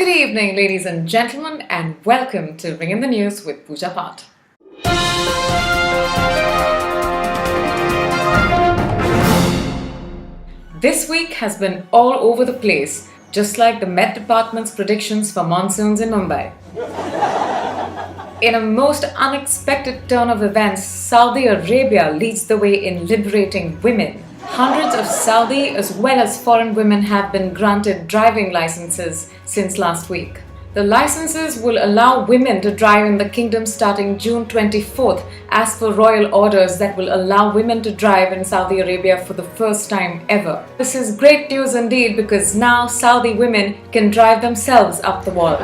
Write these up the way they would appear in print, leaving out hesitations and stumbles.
Good evening, ladies and gentlemen, and welcome to Ring in the News with PoojaPaath. This week has been all over the place, just like the Met Department's predictions for monsoons in Mumbai. In a most unexpected turn of events, Saudi Arabia leads the way in liberating women. Hundreds of Saudi as well as foreign women have been granted driving licenses since last week. The licenses will allow women to drive in the kingdom starting June 24th as per royal orders that will allow women to drive in Saudi Arabia for the first time ever. This is great news indeed because now Saudi women can drive themselves up the wall.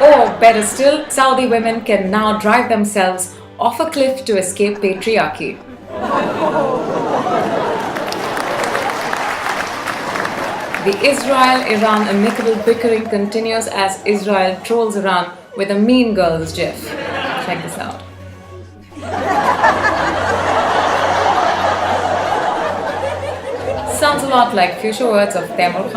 Or better still, Saudi women can now drive themselves off a cliff to escape patriarchy. The Israel-Iran amicable bickering continues as Israel trolls Iran with a Mean Girls gif. Check this out. Sounds a lot like future words of Taimur.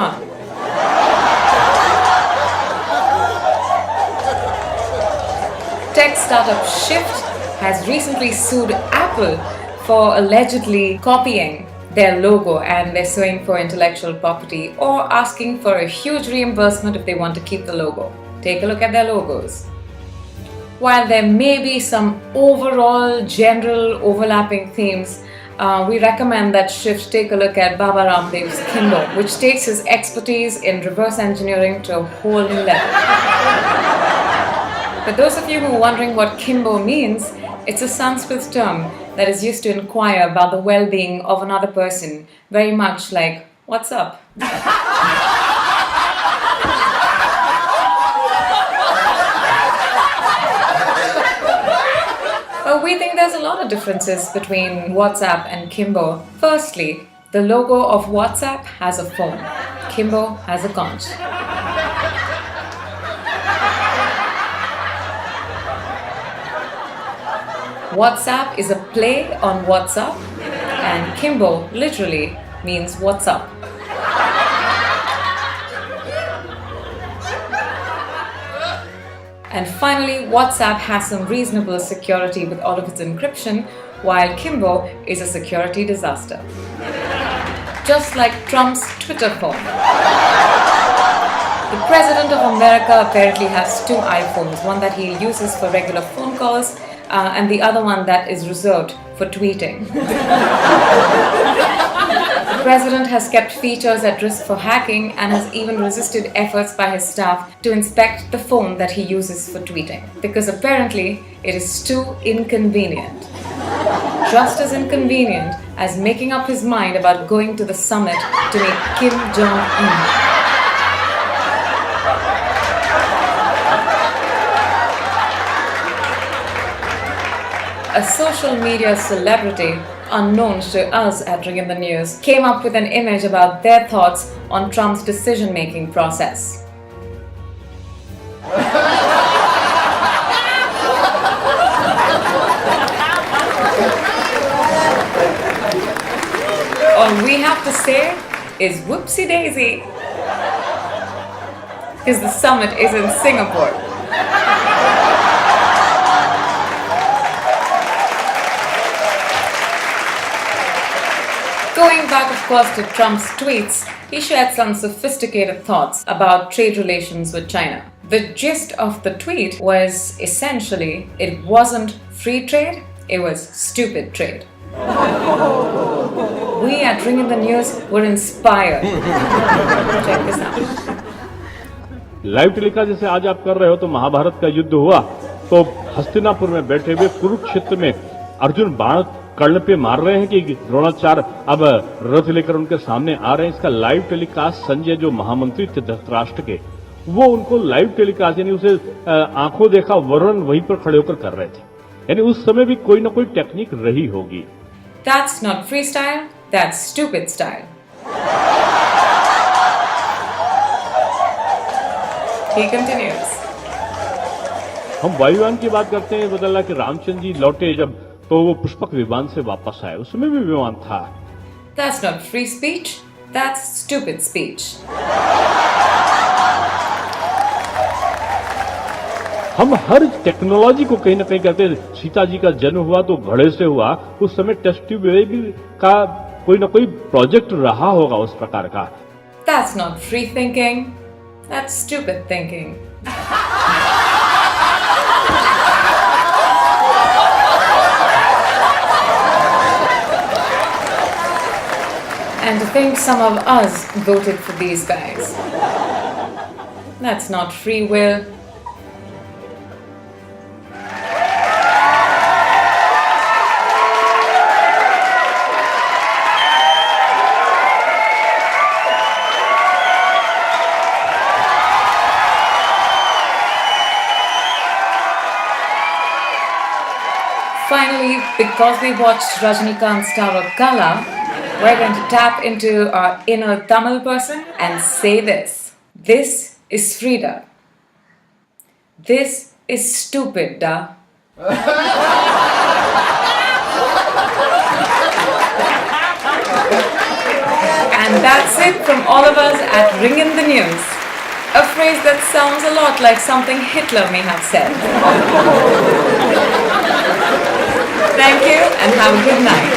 Tech startup Shift has recently sued Apple for allegedly copying their logo, and they're suing for intellectual property or asking for a huge reimbursement if they want to keep the logo. Take a look at their logos. While there may be some overall general overlapping themes, we recommend that Shift take a look at Baba Ramdev's Kimbo, which takes his expertise in reverse engineering to a whole new level. For those of you who are wondering what Kimbo means, it's a Sanskrit term that is used to inquire about the well-being of another person, very much like, what's up? Well, we think there's a lot of differences between WhatsApp and Kimbo. Firstly, the logo of WhatsApp has a phone. Kimbo has a conch. WhatsApp is a play on WhatsApp, and Kimbo literally means what's up. And finally, WhatsApp has some reasonable security with all of its encryption, while Kimbo is a security disaster. Just like Trump's Twitter phone. The President of America apparently has two iPhones, one that he uses for regular phone calls, and the other one that is reserved for tweeting. The president has kept features at risk for hacking and has even resisted efforts by his staff to inspect the phone that he uses for tweeting, because apparently it is too inconvenient. Just as inconvenient as making up his mind about going to the summit to meet kim-jong. A social media celebrity, unknown to us at Ring in the News, came up with an image about their thoughts on Trump's decision-making process. All we have to say is whoopsie daisy, because the summit is in Singapore. Going back, of course, to Trump's tweets, he shared some sophisticated thoughts about trade relations with China. The gist of the tweet was essentially, it wasn't free trade, it was stupid trade. We at Ring in the News were inspired. Check this out. Live telecast जैसे आज आप कर रहे हो तो महाभारत का युद्ध हुआ तो हस्तिनापुर में बैठे हुए कुरुक्षेत्र में अर्जुन बाण कर्ण पे मार रहे हैं कि द्रोणाचार्य अब रथ लेकर उनके सामने आ रहे हैं। इसका लाइव टेलीकास्ट संजय जो महामंत्री थे धृतराष्ट्र के, वो उनको लाइव टेलीकास्ट यानी उसे आंखों देखा वर्णन वहीं पर खड़े होकर कर रहे थे। यानी उस समय भी कोई ना कोई टेक्निक रही होगी। That's not freestyle, that's stupid style. He continues. हम वायुयान की बात करते हैं, बदला कि रामचंद्र जी लौटे जब तो वो पुष्पक विमान से वापस आए, उसमें भी विमान था। That's not free speech, that's stupid speech. हम हर टेक्नोलॉजी को कहीं ना कहीं कहते हैं। सीता जी का जन्म हुआ तो घड़े से हुआ, उस समय टेस्ट ट्यूब का कोई ना कोई प्रोजेक्ट रहा होगा उस प्रकार का। That's not free thinking. That's stupid thinking. And to think some of us voted for these guys. That's not free will. Finally, because we watched Rajinikanth star of Kaala, we're going to tap into our inner Tamil person and say this. This is Frida. This is stupid, da. And that's it from all of us at Ring in the News. A phrase that sounds a lot like something Hitler may have said. Thank you and have a good night.